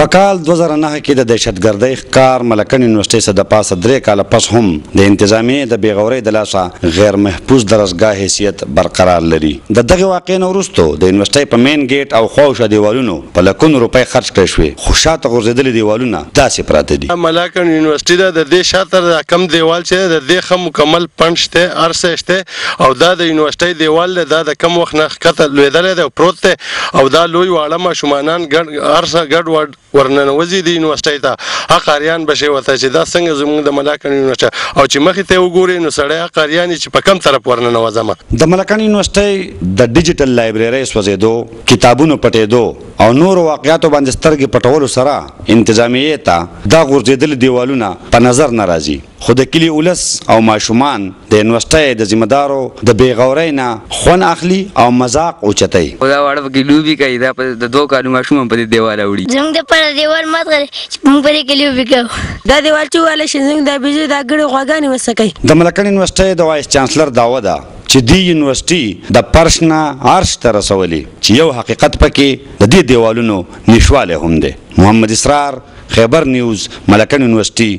په کال 2009 کې د دهشتګردۍ ښکار ملکن یونیورسټۍ څخه د پاسه 3 کاله پس هم د انتظامیې د بېغورۍ د لاسه غیر محفوظ درسګاه حیثیت برقرار لري. د دغه واقعې نه وروسته د یونیورسټۍ په مین ګیټ او خواوشا دیوالونو په لکونو روپۍ خرج کړی شوې، خو شاته غورځېدلي دیوالونه داسې پراته دي. ملکن یونیورسټۍ د دې شاته د کم دیوال چې د دې ښه مکمل پنډ شته ارسه شته او دا د یونیورسټۍ دیوال دا د کم وخت نه ښکته لوېدلی دی او پروت دی او دا لوی واړه ماشومانان ارسه ګډ ورننوځي د یونیورسټۍ ته هغه قاریان به شی ورته چې دا څنګه زموږ د ملکن یونیورسټۍ او چې مخې ته وګورې نو سړی هغه قاریان چې په کم طرف ورننوځم. د ملکن یونیورسټۍ د ډیجیټل لایبررۍ سوځېدو، کتابونو پټېدو او نورو واقعیاتو باندې سترګې پټولو سره انتظامیې ته دا غورځېدلي دیوالونه په نظر نه راځي، خو د کلي ولس او ماشومان د یونیورسټۍ د ذمهدارو د بېغورۍ نه خوند اخلي او مذاق اوچتوي. دا واړه پکې لوبې کوي، دا د 2 کالو ماشوم په دې دیوال اوړي. زموږ دپاره دیوال مات کړی چې موږ په دې کې لوبې کوو. دا دیوال چې ووالی شي زموږ دا بیزو دا ګړې غواګانې وڅکوي. د ملکن یونیورسټۍ د وایس چانسلر دعوه ده چې دې یونیورسټي د فرش نه عرش ته رسولي، چې یو حقیقت پکې د دې دیوالونو نشوالی هم دی. محمد اسرار، خیبر نیوز، ملکن یونیورسټي.